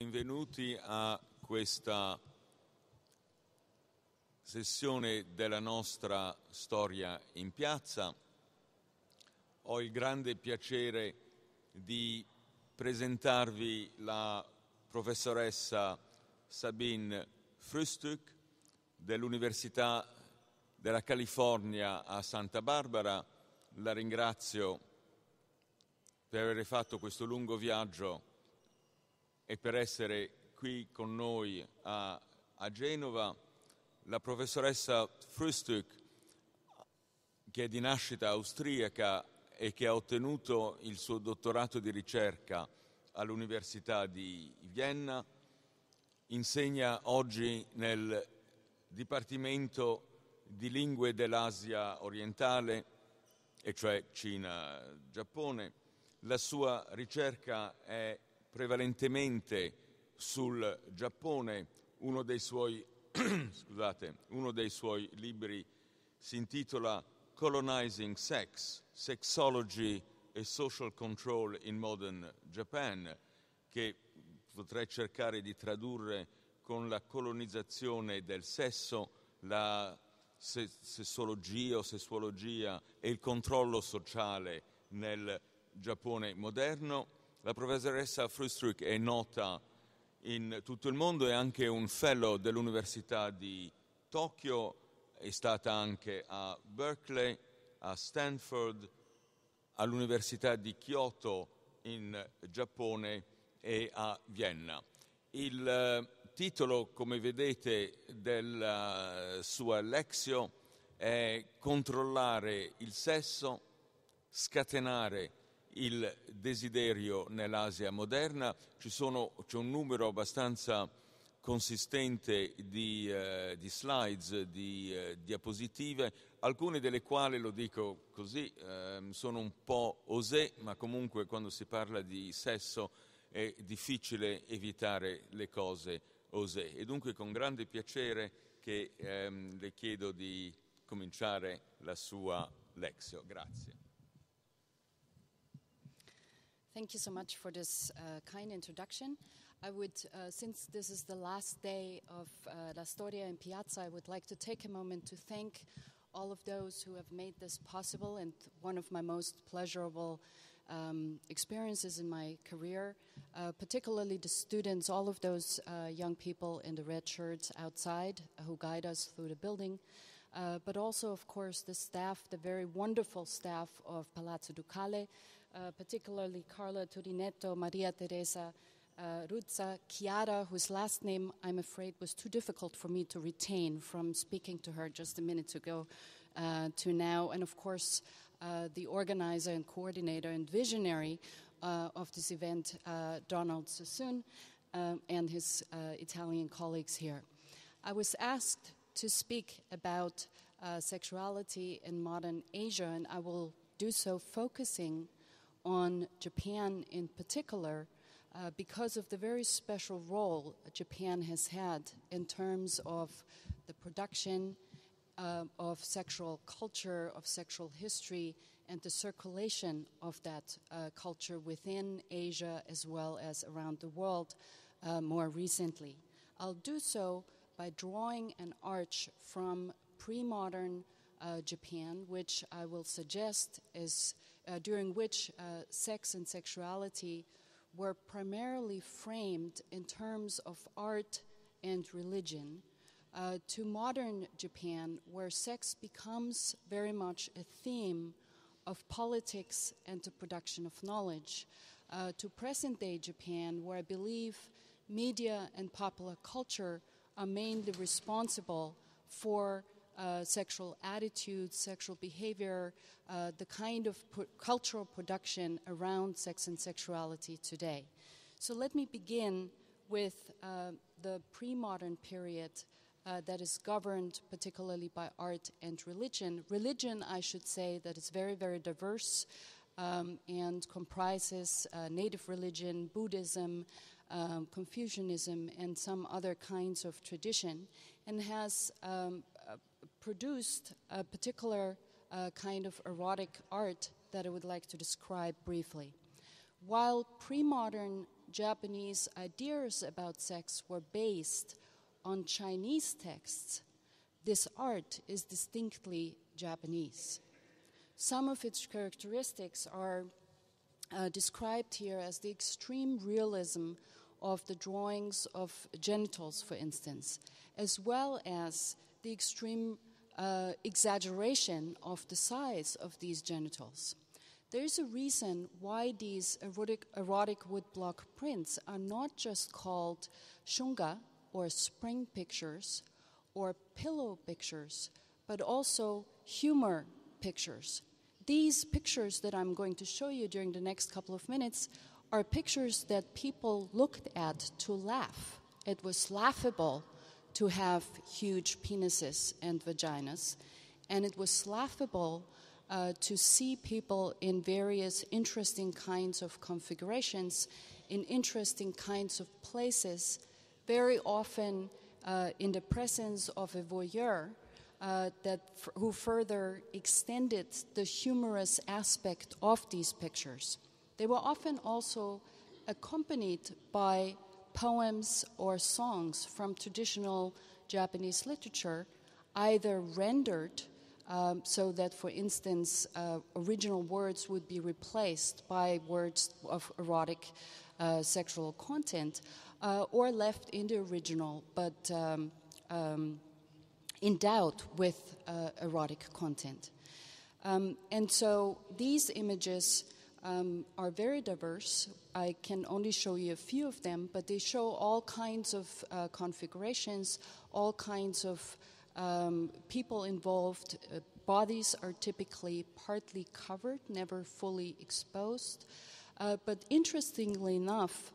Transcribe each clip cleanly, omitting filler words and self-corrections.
Benvenuti a questa sessione della nostra storia in piazza. Ho il grande piacere di presentarvi la professoressa Sabine Frühstück dell'Università della California a Santa Barbara. La ringrazio per aver fatto questo lungo viaggio e per essere qui con noi a Genova. La professoressa Frühstück, che è di nascita austriaca e che ha ottenuto il suo dottorato di ricerca all'Università di Vienna, insegna oggi nel Dipartimento di Lingue dell'Asia orientale, e cioè Cina-Giappone. La sua ricerca è prevalentemente sul Giappone. Uno dei suoi libri si intitola Colonizing Sex, Sexology and Social Control in Modern Japan, che potrei cercare di tradurre con la colonizzazione del sesso, la sessologia o sessuologia e il controllo sociale nel Giappone moderno. La professoressa Frühstück è nota in tutto il mondo, è anche un fellow dell'Università di Tokyo, è stata anche a Berkeley, a Stanford, all'Università di Kyoto in Giappone e a Vienna. Il titolo, come vedete, della sua Lexio è Controllare il sesso, scatenare il desiderio nell'Asia moderna. C'è un numero abbastanza consistente di slides, di diapositive, alcune delle quali, lo dico così, sono un po' osé, ma comunque quando si parla di sesso è difficile evitare le cose osé. E dunque con grande piacere che le chiedo di cominciare la sua Lexio. Grazie. Thank you so much for this kind introduction. I would, since this is the last day of La Storia in Piazza, I would like to take a moment to thank all of those who have made this possible, and one of my most pleasurable experiences in my career, particularly the students, all of those young people in the red shirts outside who guide us through the building, but also, of course, the staff, the very wonderful staff of Palazzo Ducale, particularly Carla Turinetto, Maria Teresa Ruzza, Chiara, whose last name I'm afraid was too difficult for me to retain from speaking to her just a minute ago to now, and of course the organizer and coordinator and visionary of this event, Donald Sassoon, and his Italian colleagues here. I was asked to speak about sexuality in modern Asia, and I will do so focusing on Japan in particular, because of the very special role Japan has had in terms of the production of sexual culture, of sexual history, and the circulation of that culture within Asia as well as around the world more recently. I'll do so by drawing an arch from pre-modern Japan, which I will suggest is during which sex and sexuality were primarily framed in terms of art and religion, to modern Japan, where sex becomes very much a theme of politics and the production of knowledge, to present-day Japan, where I believe media and popular culture are mainly responsible for sexual attitudes, sexual behavior, the kind of cultural production around sex and sexuality today. So let me begin with the pre-modern period that is governed particularly by art and religion. Religion, I should say, that is very, very diverse and comprises native religion, Buddhism, Confucianism, and some other kinds of tradition, and has produced a particular kind of erotic art that I would like to describe briefly. While pre-modern Japanese ideas about sex were based on Chinese texts, this art is distinctly Japanese. Some of its characteristics are described here as the extreme realism of the drawings of genitals, for instance, as well as the extreme exaggeration of the size of these genitals. There is a reason why these erotic woodblock prints are not just called shunga, or spring pictures, or pillow pictures, but also humor pictures. These pictures that I'm going to show you during the next couple of minutes are pictures that people looked at to laugh. It was laughable to have huge penises and vaginas, and it was laughable to see people in various interesting kinds of configurations, in interesting kinds of places, very often in the presence of a voyeur who further extended the humorous aspect of these pictures. They were often also accompanied by poems or songs from traditional Japanese literature, either rendered so that, for instance, original words would be replaced by words of erotic sexual content, or left in the original, but endowed with erotic content. And so these images are very diverse. I can only show you a few of them, but they show all kinds of configurations, all kinds of people involved. Bodies are typically partly covered, never fully exposed. But interestingly enough,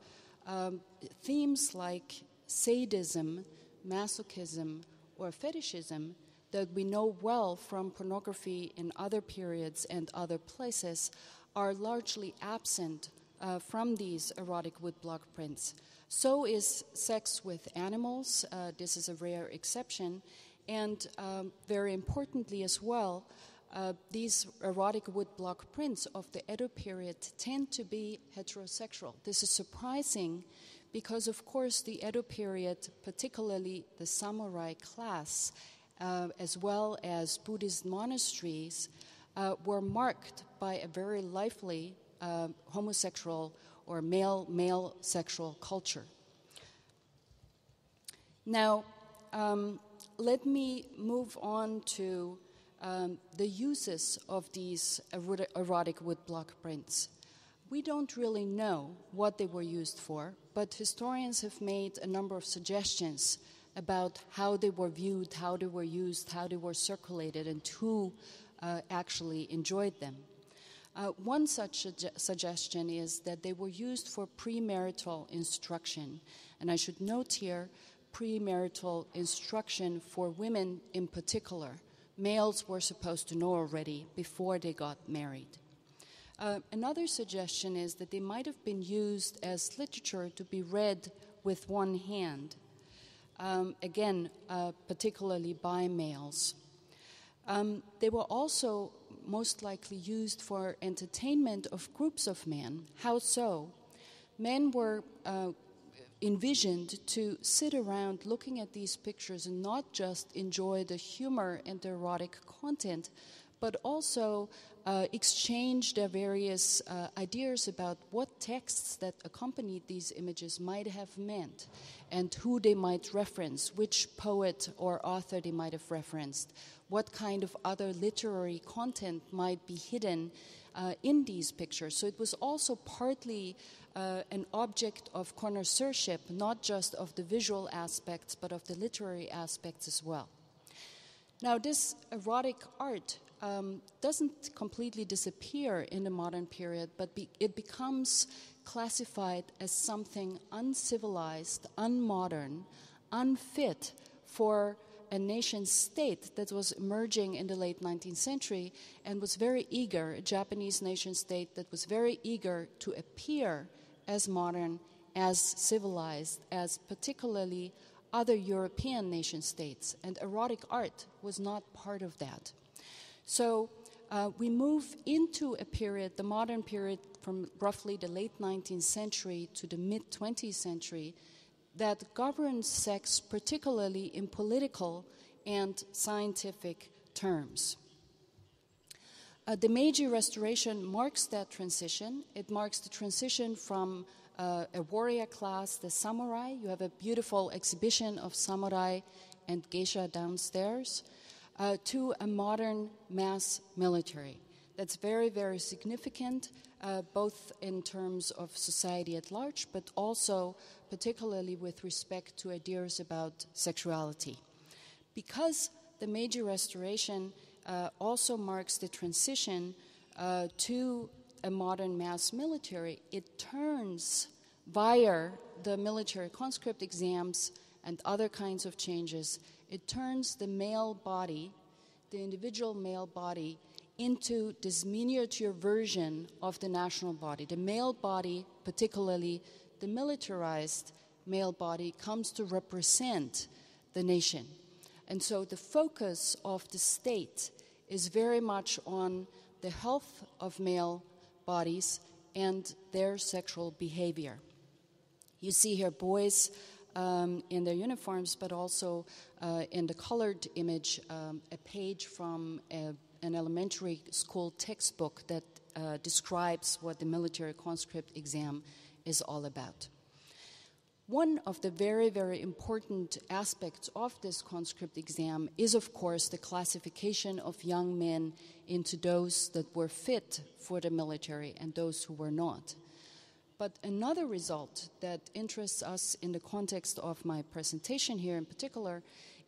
themes like sadism, masochism, or fetishism that we know well from pornography in other periods and other places are largely absent from these erotic woodblock prints. So is sex with animals. This is a rare exception. And very importantly as well, these erotic woodblock prints of the Edo period tend to be heterosexual. This is surprising because, of course, the Edo period, particularly the samurai class, as well as Buddhist monasteries, were marked by a very lively homosexual or male sexual culture. Now, let me move on to the uses of these erotic woodblock prints. We don't really know what they were used for, but historians have made a number of suggestions about how they were viewed, how they were used, how they were circulated, and who actually enjoyed them. One such suggestion is that they were used for premarital instruction. And I should note here, premarital instruction for women in particular. Males were supposed to know already before they got married. Another suggestion is that they might have been used as literature to be read with one hand, again, particularly by males. They were also most likely used for entertainment of groups of men. How so? Men were envisioned to sit around looking at these pictures and not just enjoy the humor and the erotic content, but also exchange their various ideas about what texts that accompanied these images might have meant and who they might reference, which poet or author they might have referenced, what kind of other literary content might be hidden in these pictures. So it was also partly an object of connoisseurship, not just of the visual aspects, but of the literary aspects as well. Now, this erotic art doesn't completely disappear in the modern period, but it becomes classified as something uncivilized, unmodern, unfit for a nation state that was emerging in the late 19th century and was very eager, a Japanese nation state that was very eager to appear as modern, as civilized, as particularly other European nation states. And erotic art was not part of that. So we move into a period, the modern period from roughly the late 19th century to the mid-20th century, that governs sex particularly in political and scientific terms. The Meiji Restoration marks that transition. It marks the transition from a warrior class, the samurai. You have a beautiful exhibition of samurai and geisha downstairs, to a modern mass military. That's very, very significant, both in terms of society at large, but also particularly with respect to ideas about sexuality. Because the Meiji Restoration also marks the transition to a modern mass military, it turns via the military conscript exams and other kinds of changes, it turns the male body, the individual male body, into this miniature version of the national body. The male body, particularly the militarized male body, comes to represent the nation. And so the focus of the state is very much on the health of male bodies and their sexual behavior. You see here boys in their uniforms, but also in the colored image, a page from an elementary school textbook that describes what the military conscript exam is all about. One of the very, very important aspects of this conscript exam is, of course, the classification of young men into those that were fit for the military and those who were not. But another result that interests us in the context of my presentation here in particular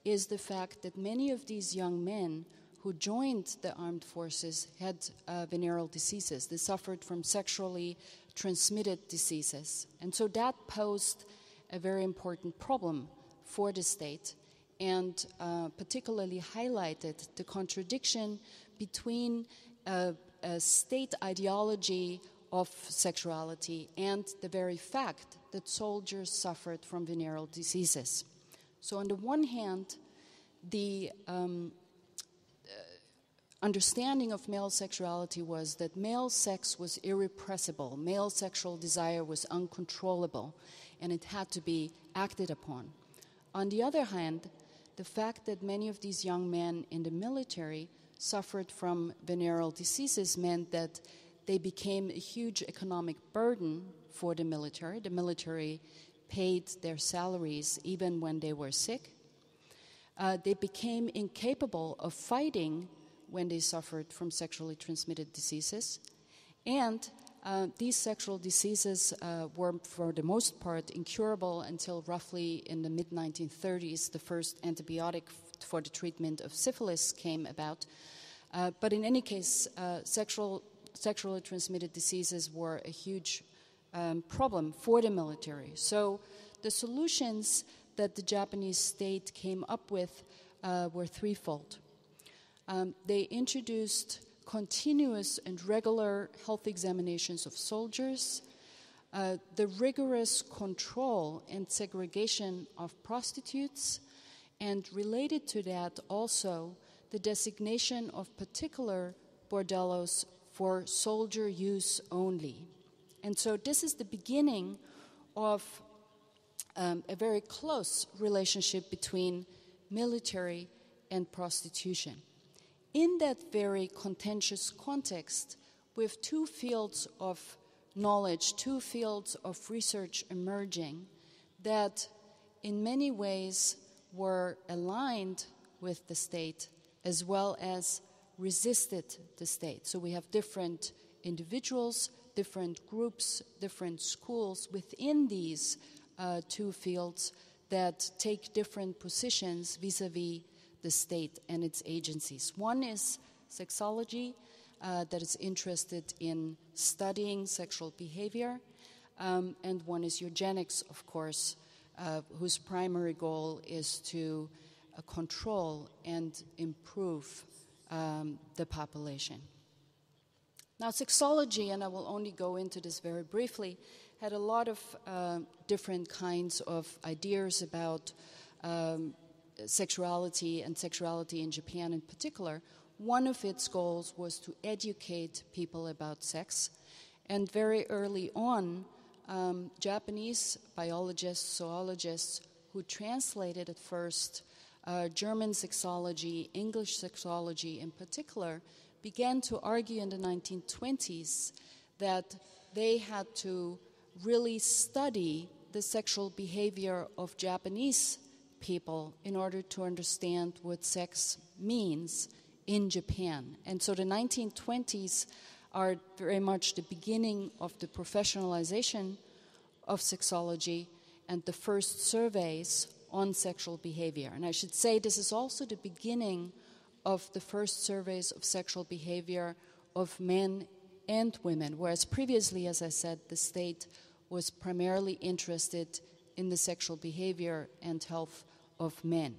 is the fact that many of these young men who joined the armed forces had venereal diseases. They suffered from sexually transmitted diseases. And so that posed a very important problem for the state and particularly highlighted the contradiction between a state ideology of sexuality and the very fact that soldiers suffered from venereal diseases. So on the one hand, the understanding of male sexuality was that male sex was irrepressible, male sexual desire was uncontrollable, and it had to be acted upon. On the other hand, the fact that many of these young men in the military suffered from venereal diseases meant that they became a huge economic burden for the military. The military paid their salaries even when they were sick. They became incapable of fighting when they suffered from sexually transmitted diseases. And these sexual diseases were, for the most part, incurable until roughly in the mid-1930s. The first antibiotic for the treatment of syphilis came about. But in any case, sexually transmitted diseases were a huge problem for the military. So the solutions that the Japanese state came up with were threefold. They introduced continuous and regular health examinations of soldiers, the rigorous control and segregation of prostitutes, and related to that also the designation of particular bordellos for soldier use only. And so this is the beginning of a very close relationship between military and prostitution. In that very contentious context, with two fields of knowledge, two fields of research emerging that in many ways were aligned with the state as well as resisted the state. So we have different individuals, different groups, different schools within these two fields that take different positions vis-a-vis the state and its agencies. One is sexology, that is interested in studying sexual behavior, and one is eugenics, of course, whose primary goal is to control and improve the population. Now, sexology, and I will only go into this very briefly, had a lot of different kinds of ideas about sexuality and sexuality in Japan in particular. one of its goals was to educate people about sex. And very early on, Japanese biologists, zoologists, who translated at first German sexology, English sexology in particular, began to argue in the 1920s that they had to really study the sexual behavior of Japanese people in order to understand what sex means in Japan. And so the 1920s are very much the beginning of the professionalization of sexology and the first surveys on sexual behavior. And I should say this is also the beginning of the first surveys of sexual behavior of men and women, whereas previously, as I said, the state was primarily interested in the sexual behavior and health of men.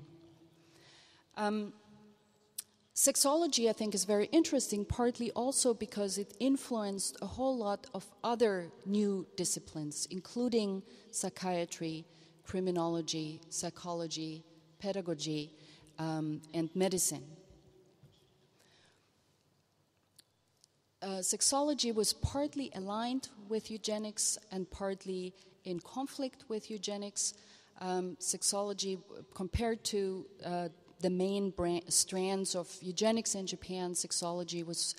Sexology, I think, is very interesting, partly also because it influenced a whole lot of other new disciplines, including psychiatry, criminology, psychology, pedagogy, and medicine. Sexology was partly aligned with eugenics and partly in conflict with eugenics. Sexology, compared to the main strands of eugenics in Japan, sexology was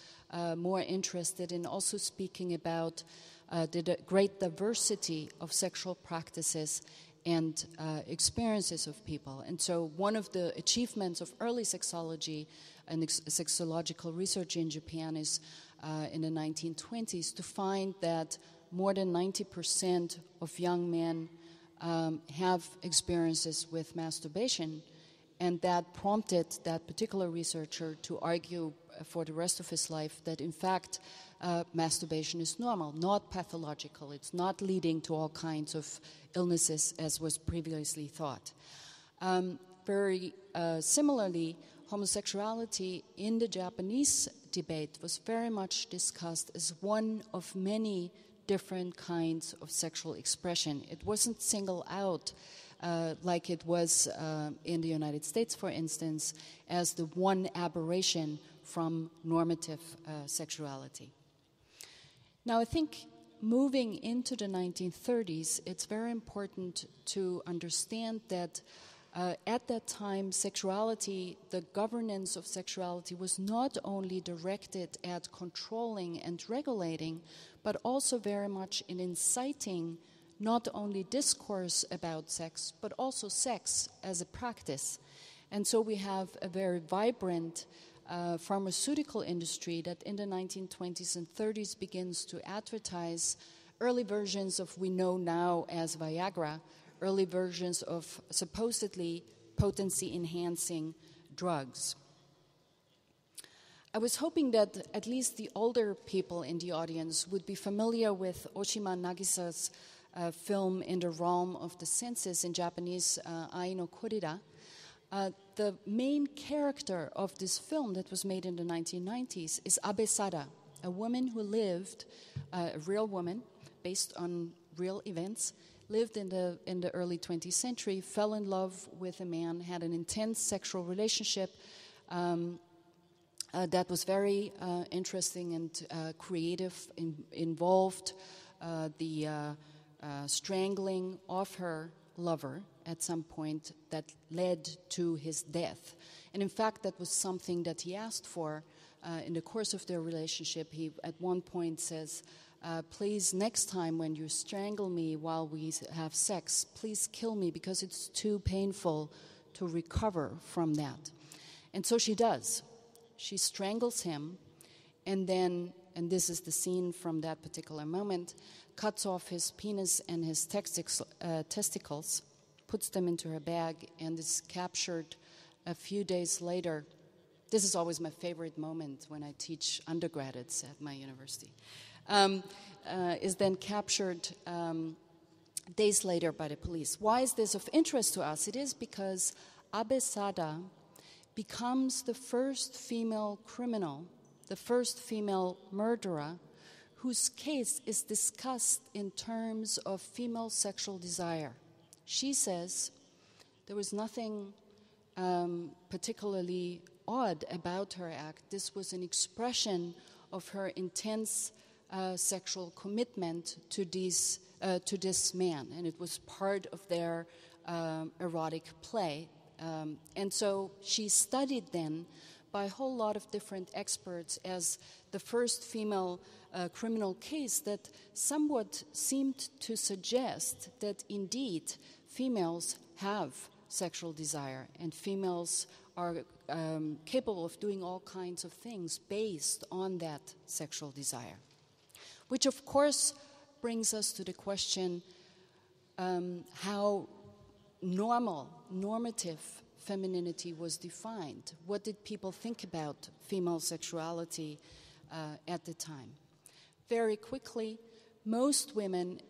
more interested in also speaking about the great diversity of sexual practices and experiences of people. And so one of the achievements of early sexology and sexological research in Japan is in the 1920s to find that more than 90% of young men have experiences with masturbation, and that prompted that particular researcher to argue for the rest of his life that in fact masturbation is normal, not pathological. It's not leading to all kinds of illnesses as was previously thought. Very similarly, homosexuality in the Japanese debate was very much discussed as one of many different kinds of sexual expression. It wasn't singled out like it was in the United States, for instance, as the one aberration from normative sexuality. Now, I think moving into the 1930s, it's very important to understand that at that time, sexuality, the governance of sexuality was not only directed at controlling and regulating, but also very much in inciting not only discourse about sex, but also sex as a practice. And so we have a very vibrant pharmaceutical industry that in the 1920s and 30s begins to advertise early versions of we know now as Viagra, early versions of supposedly potency-enhancing drugs. I was hoping that at least the older people in the audience would be familiar with Oshima Nagisa's film In the Realm of the Senses, in Japanese, Ai no Korira. The main character of this film that was made in the 1990s is Abe Sada, a woman who lived, a real woman based on real events, lived in the early 20th century, fell in love with a man, had an intense sexual relationship that was very interesting and creative, involved the strangling of her lover at some point that led to his death. And in fact, that was something that he asked for in the course of their relationship. He at one point says, please, next time when you strangle me while we have sex, please kill me because it's too painful to recover from that. And so she does. She strangles him, and then, and this is the scene from that particular moment, cuts off his penis and his testicles, puts them into her bag, and is captured a few days later. This is always my favorite moment when I teach undergraduates at my university. Is then captured days later by the police. Why is this of interest to us? It is because Abe Sada becomes the first female criminal, the first female murderer, whose case is discussed in terms of female sexual desire. She says there was nothing particularly odd about her act. This was an expression of her intense sexual commitment to this man, and it was part of their erotic play. And so she studied then by a whole lot of different experts as the first female criminal case that somewhat seemed to suggest that indeed females have sexual desire and females are capable of doing all kinds of things based on that sexual desire. Which of course brings us to the question how normative femininity was defined. What did people think about female sexuality at the time? Very quickly, most women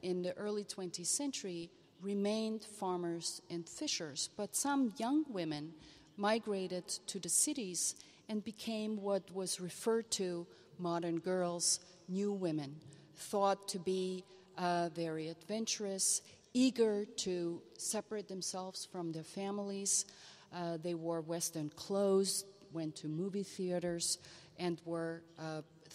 in the early 20th century remained farmers and fishers, but some young women migrated to the cities and became what was referred to modern girls, new women, thought to be very adventurous, eager to separate themselves from their families. They wore Western clothes, went to movie theaters, and were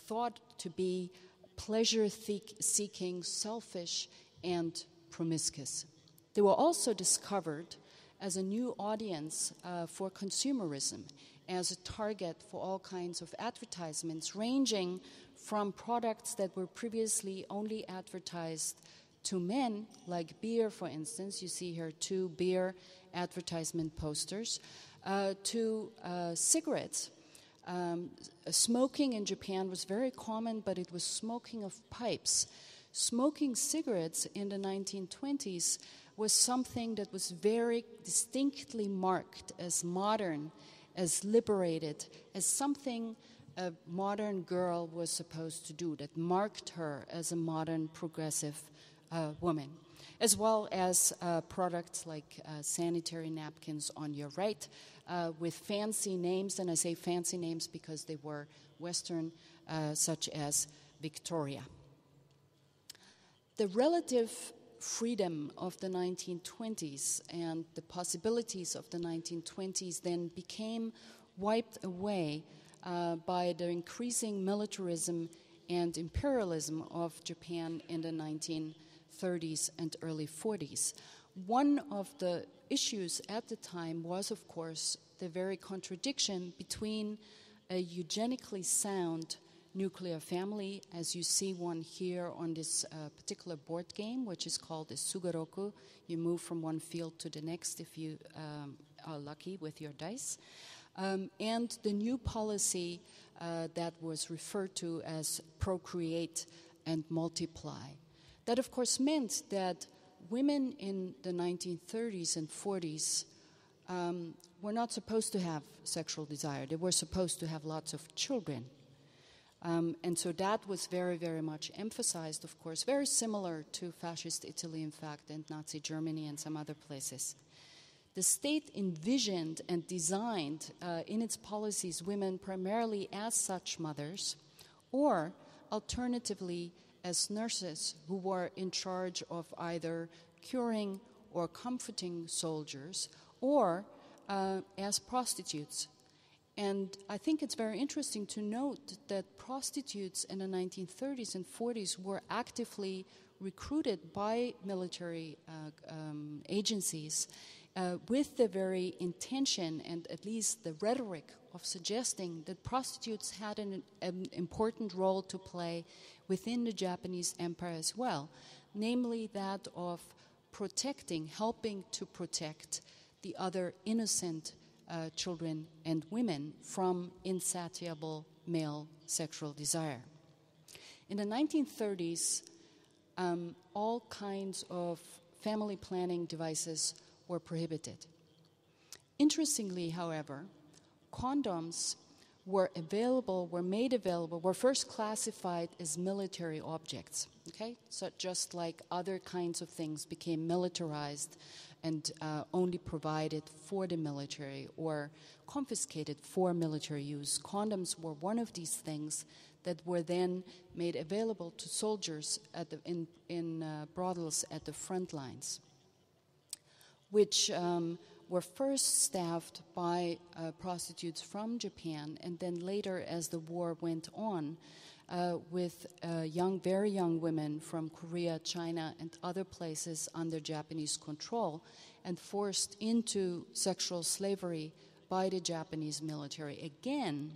thought to be pleasure-seeking, selfish, and promiscuous. They were also discovered as a new audience for consumerism, as a target for all kinds of advertisements, ranging from products that were previously only advertised to men, like beer, for instance. You see here 2 beer advertisement posters, to cigarettes. Smoking in Japan was very common, but it was smoking of pipes. Smoking cigarettes in the 1920s was something that was very distinctly marked as modern, as liberated, as something a modern girl was supposed to do, that marked her as a modern, progressive woman, as well as products like sanitary napkins on your right with fancy names, and I say fancy names because they were Western, such as Victoria. The relative freedom of the 1920s and the possibilities of the 1920s then became wiped away by the increasing militarism and imperialism of Japan in the 1930s and early 40s. One of the issues at the time was, of course, the very contradiction between a eugenically sound nuclear family, as you see one here on this particular board game, which is called the Sugoroku. You move from one field to the next if you are lucky with your dice. And the new policy that was referred to as procreate and multiply. That, of course, meant that women in the 1930s and 40s were not supposed to have sexual desire. They were supposed to have lots of children. And so that was very, very much emphasized, of course, very similar to fascist Italy, in fact, and Nazi Germany and some other places. The state envisioned and designed in its policies women primarily as such mothers, or alternatively as nurses who were in charge of either curing or comforting soldiers, or as prostitutes. And I think it's very interesting to note that prostitutes in the 1930s and 40s were actively recruited by military agencies with the very intention and at least the rhetoric of suggesting that prostitutes had an important role to play within the Japanese empire as well, namely that of protecting, helping to protect the other innocent children and women from insatiable male sexual desire. In the 1930s, all kinds of family planning devices were prohibited. Interestingly, however, condoms were made available, were first classified as military objects, okay? So just like other kinds of things became militarized and only provided for the military or confiscated for military use. Condoms were one of these things that were then made available to soldiers in brothels at the front lines, which were first staffed by prostitutes from Japan, and then later, as the war went on, with very young women from Korea, China, and other places under Japanese control, and forced into sexual slavery by the Japanese military, again,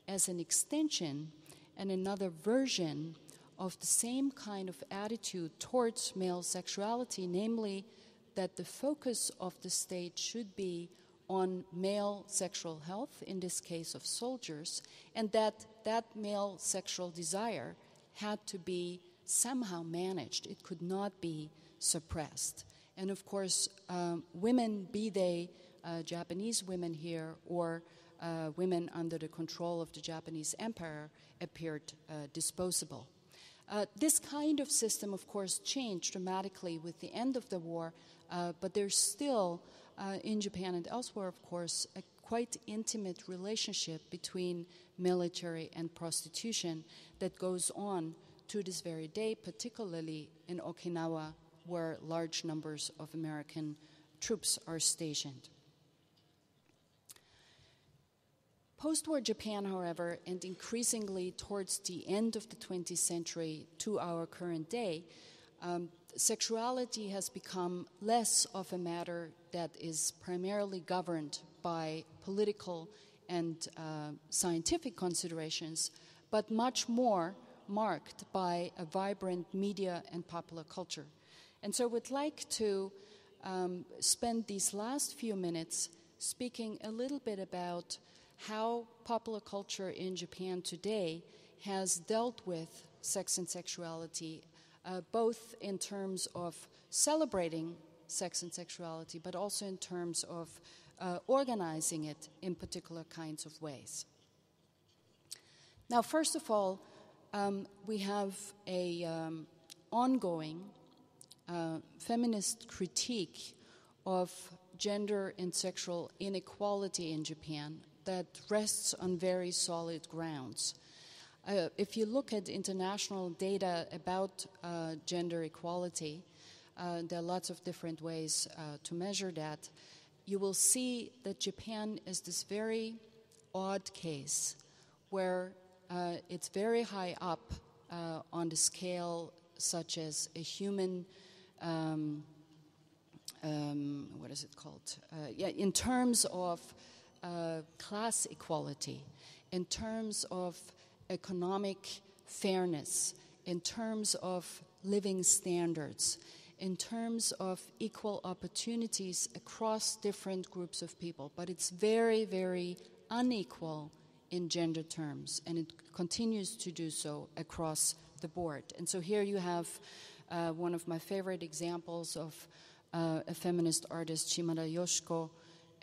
as an extension and another version of the same kind of attitude towards male sexuality, namely that the focus of the state should be on male sexual health, in this case of soldiers, and that male sexual desire had to be somehow managed. It could not be suppressed. And of course, women, be they Japanese women here or women under the control of the Japanese Empire, appeared disposable. This kind of system, of course, changed dramatically with the end of the war, but there's still, in Japan and elsewhere, of course, a quite intimate relationship between military and prostitution that goes on to this very day, particularly in Okinawa, where large numbers of American troops are stationed. Post-war Japan, however, and increasingly towards the end of the 20th century to our current day, sexuality has become less of a matter that is primarily governed by political and scientific considerations, but much more marked by a vibrant media and popular culture. And so I would like to spend these last few minutes speaking a little bit about how popular culture in Japan today has dealt with sex and sexuality, both in terms of celebrating sex and sexuality, but also in terms of organizing it in particular kinds of ways. Now, first of all, we have a ongoing feminist critique of gender and sexual inequality in Japan that rests on very solid grounds. If you look at international data about gender equality, there are lots of different ways to measure that. You will see that Japan is this very odd case where it's very high up on the scale, such as a human, what is it called? In terms of class equality, in terms of economic fairness, in terms of living standards, in terms of equal opportunities across different groups of people. But it's very, very unequal in gender terms, and it continues to do so across the board. And so here you have one of my favorite examples of a feminist artist, Shimada Yoshiko,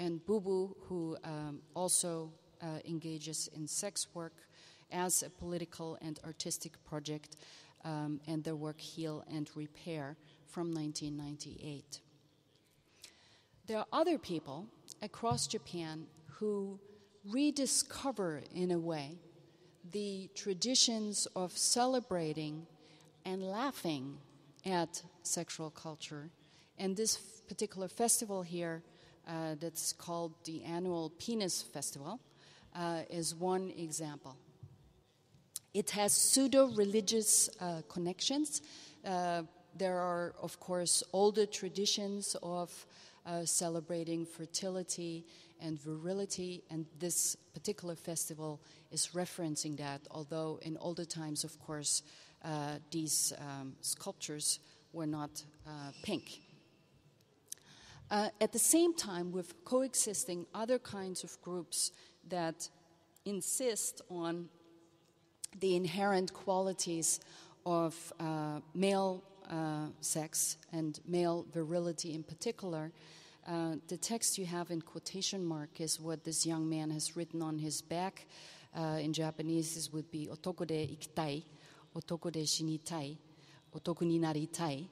and Bubu, who also engages in sex work as a political and artistic project, and their work Heal and Repair from 1998. There are other people across Japan who rediscover, in a way, the traditions of celebrating and laughing at sexual culture. And this particular festival here, that's called the annual Penis Festival, is one example. It has pseudo-religious connections. There are, of course, older traditions of celebrating fertility and virility, and this particular festival is referencing that, although in older times, of course, these sculptures were not pink. At the same time, with coexisting other kinds of groups that insist on the inherent qualities of male sex and male virility in particular. The text you have in quotation mark is what this young man has written on his back. In Japanese, this would be otoko de ikitai, otoko de shinitai, otoku ni naritai,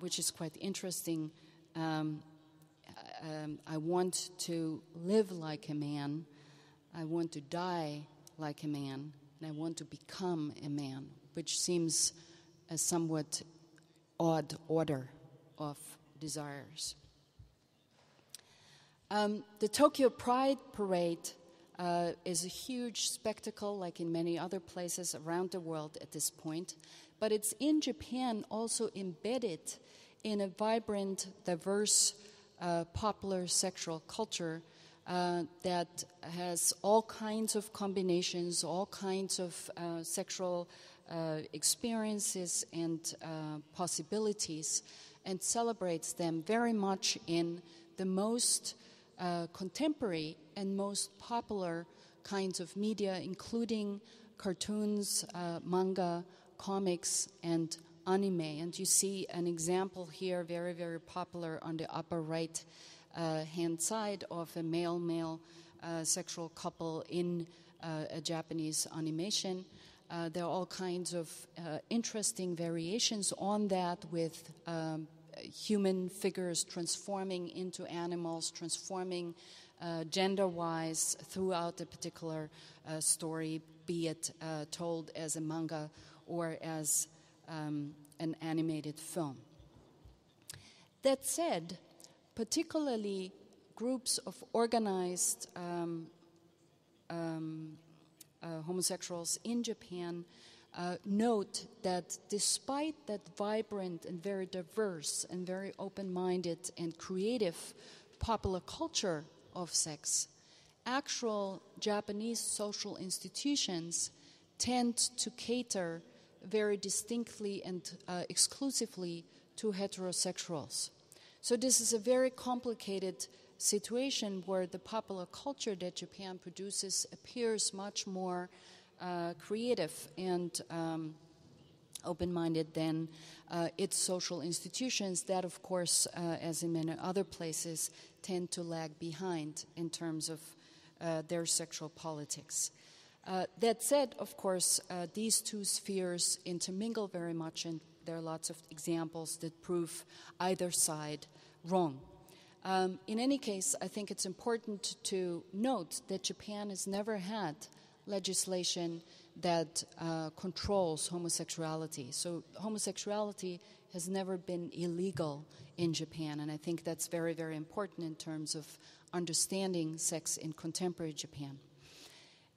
which is quite interesting. I want to live like a man, I want to die like a man, and I want to become a man, which seems a somewhat odd order of desires. The Tokyo Pride Parade is a huge spectacle, like in many other places around the world at this point, but it's in Japan also embedded in a vibrant, diverse, popular sexual culture that has all kinds of combinations, all kinds of sexual experiences and possibilities, and celebrates them very much in the most contemporary and most popular kinds of media, including cartoons, manga, comics, and anime. And you see an example here, very, very popular on the upper right hand side of a male-male sexual couple in a Japanese animation. There are all kinds of interesting variations on that with human figures transforming into animals, transforming gender-wise throughout a particular story, be it told as a manga or as an animated film. That said, particularly groups of organized homosexuals in Japan note that despite that vibrant and very diverse and very open-minded and creative popular culture of sex, actual Japanese social institutions tend to cater very distinctly and exclusively to heterosexuals. So this is a very complicated situation where the popular culture that Japan produces appears much more creative and open-minded than its social institutions that, of course, as in many other places, tend to lag behind in terms of their sexual politics. That said, of course, these two spheres intermingle very much, and there are lots of examples that prove either side wrong. In any case, I think it's important to note that Japan has never had legislation that controls homosexuality. So homosexuality has never been illegal in Japan, and I think that's very, very important in terms of understanding sex in contemporary Japan.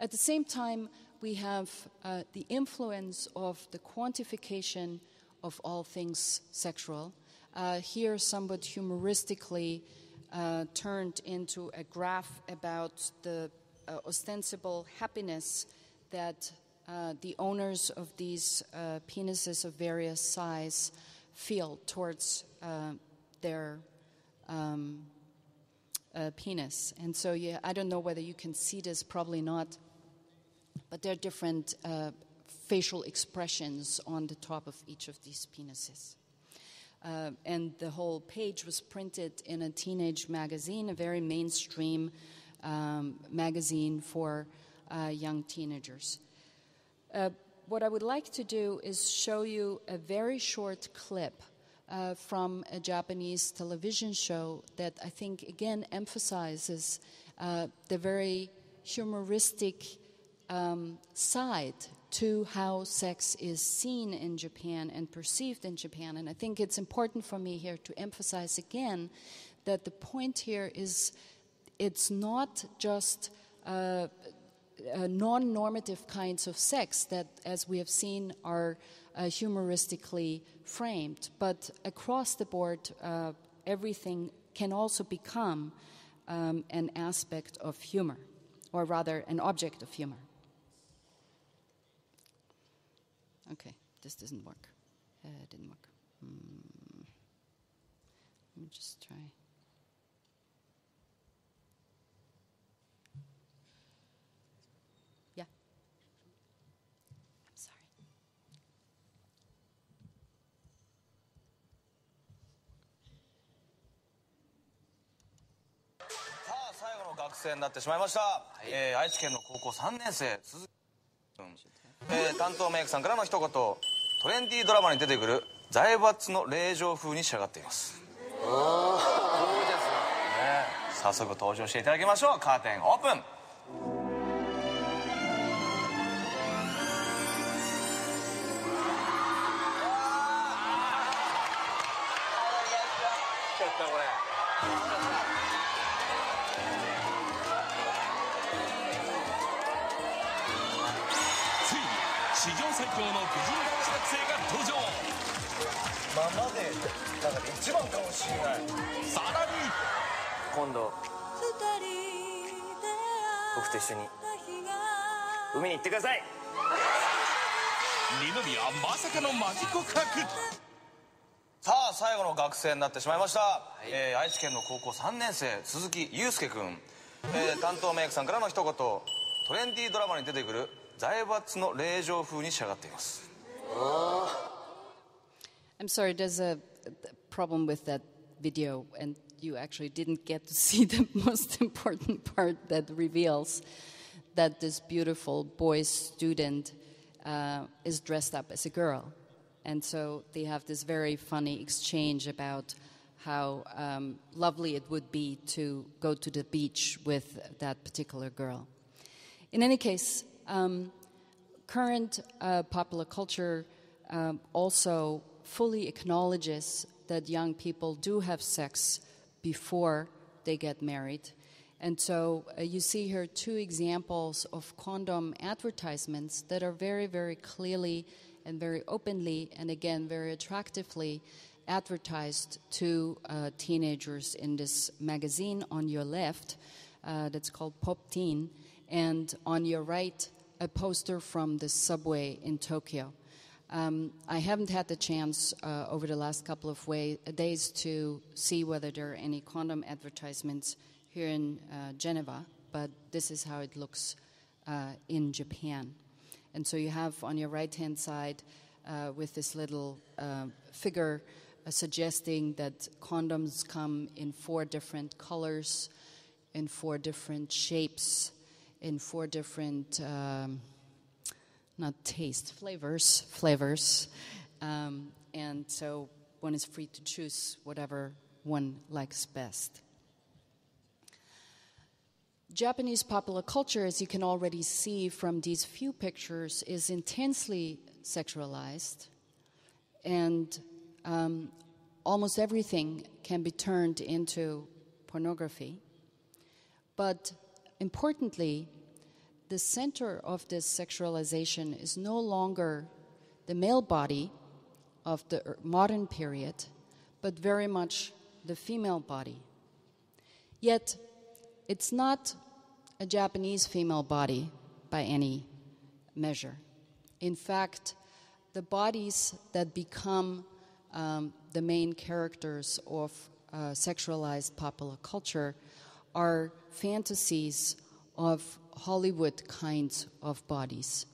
At the same time, we have the influence of the quantification of all things sexual. Here, somewhat humoristically turned into a graph about the ostensible happiness that the owners of these penises of various size feel towards their penis. And so, yeah, I don't know whether you can see this, probably not, but there are different facial expressions on the top of each of these penises. And the whole page was printed in a teenage magazine, a very mainstream magazine for young teenagers. What I would like to do is show you a very short clip from a Japanese television show that I think, again, emphasizes the very humoristic side to how sex is seen in Japan and perceived in Japan. And I think it's important for me here to emphasize again that the point here is it's not just non-normative kinds of sex that, as we have seen, are humoristically framed, but across the board, everything can also become an aspect of humor, or rather an object of humor. Okay, this doesn't work. It didn't work. Let me just try. Yeah. I'm sorry. さあ最後の学生になってしまいました、愛知県の高校3年生鈴木君、担当メイクさんからの一言、トレンディードラマに出てくる財閥の令嬢風に仕上がっています。おお、そうですね。早速登場していただきましょう。カーテンオープン。ちょっとこれ強の婦人男子学生が登場。今までだから一番かもしれない。さらに今度僕と一緒に海に行ってください。二宮まさかのマジ告白。さあ最後の学生になってしまいました、愛知県の高校3年生鈴木祐介君、担当メイクさんからの一言。トレンディードラマに出てくる財閥の令嬢風に仕上がっています。I'm sorry, there's a problem with that video, and you actually didn't get to see the most important part that reveals that this beautiful boy student is dressed up as a girl. And so they have this very funny exchange about how lovely it would be to go to the beach with that particular girl. In any case, current popular culture also fully acknowledges that young people do have sex before they get married. And so you see here two examples of condom advertisements that are very, very clearly and very openly and again very attractively advertised to teenagers in this magazine on your left that's called Pop Teen, and on your right a poster from the subway in Tokyo. I haven't had the chance over the last couple of days to see whether there are any condom advertisements here in Geneva, but this is how it looks in Japan. And so you have on your right-hand side with this little figure suggesting that condoms come in 4 different colors, in 4 different shapes, in 4 different flavors. And so one is free to choose whatever one likes best. Japanese popular culture, as you can already see from these few pictures, is intensely sexualized, and almost everything can be turned into pornography. But importantly, the center of this sexualization is no longer the male body of the modern period, but very much the female body. Yet, it's not a Japanese female body by any measure. In fact, the bodies that become the main characters of sexualized popular culture are fantasies of Hollywood kinds of bodies.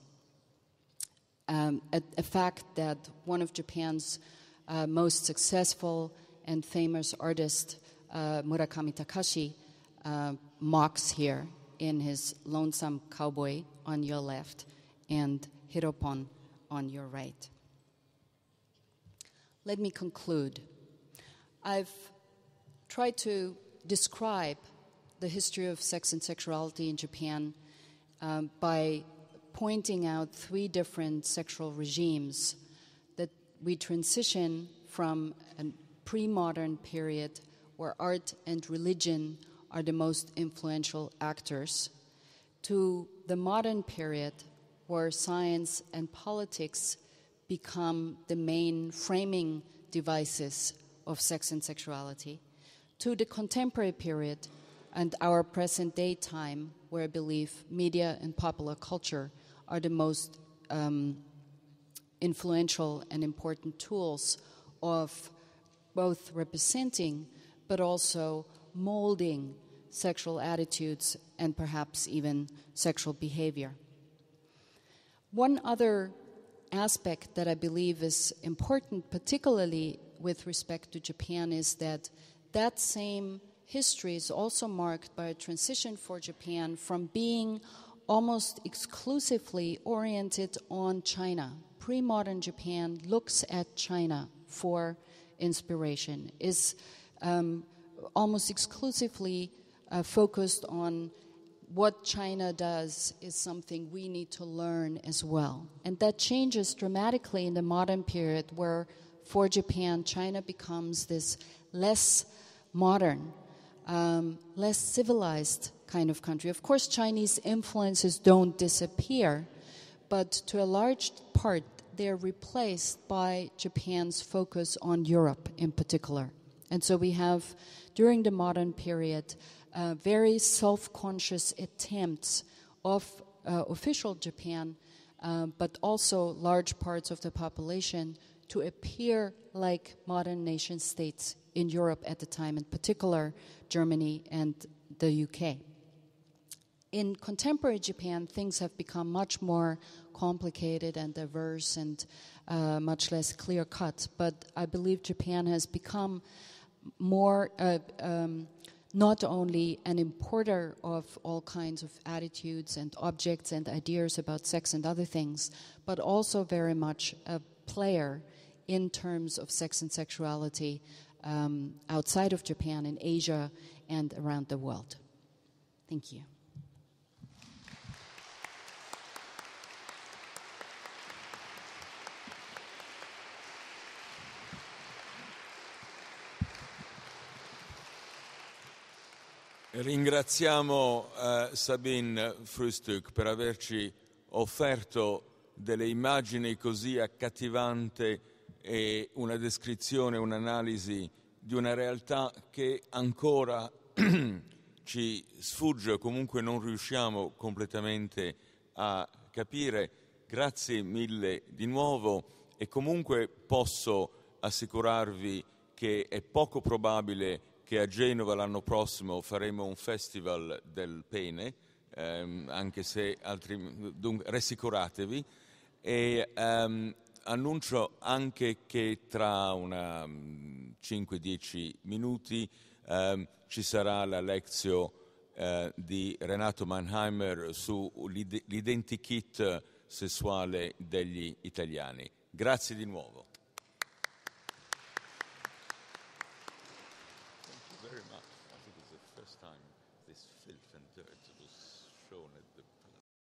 A fact that one of Japan's most successful and famous artists, Murakami Takashi, mocks here in his Lonesome Cowboy on your left and Hiropon on your right. Let me conclude. I've tried to describe the history of sex and sexuality in Japan by pointing out 3 different sexual regimes that we transition from a pre-modern period where art and religion are the most influential actors to the modern period where science and politics become the main framing devices of sex and sexuality, to the contemporary period and our present day time, where I believe media and popular culture are the most influential and important tools of both representing but also molding sexual attitudes and perhaps even sexual behavior. One other aspect that I believe is important, particularly with respect to Japan, is that that same history is also marked by a transition for Japan from being almost exclusively oriented on China. Pre-modern Japan looks at China for inspiration, is almost exclusively focused on what China does is something we need to learn as well. And that changes dramatically in the modern period where, for Japan, China becomes this less modern, less civilized kind of country. Of course, Chinese influences don't disappear, but to a large part, they're replaced by Japan's focus on Europe in particular. And so we have, during the modern period, very self-conscious attempts of official Japan, but also large parts of the population, to appear like modern nation states in Europe at the time, in particular Germany and the UK. In contemporary Japan, things have become much more complicated and diverse and much less clear-cut. But I believe Japan has become more not only an importer of all kinds of attitudes and objects and ideas about sex and other things, but also very much a player in terms of sex and sexuality outside of Japan, in Asia and around the world. Thank you. Ringraziamo Sabine Frühstück per averci offerto delle immagini così accattivanti e una descrizione, un'analisi di una realtà che ancora ci sfugge o comunque non riusciamo completamente a capire. Grazie mille di nuovo, e comunque posso assicurarvi che è poco probabile che a Genova l'anno prossimo faremo un festival del pene, anche se dunque rassicuratevi, e annuncio anche che tra 5-10 minuti ci sarà la lezione di Renato Mannheimer sull'identikit sessuale degli italiani. Grazie di nuovo. Very much. I think it's the first time this filth and dirt was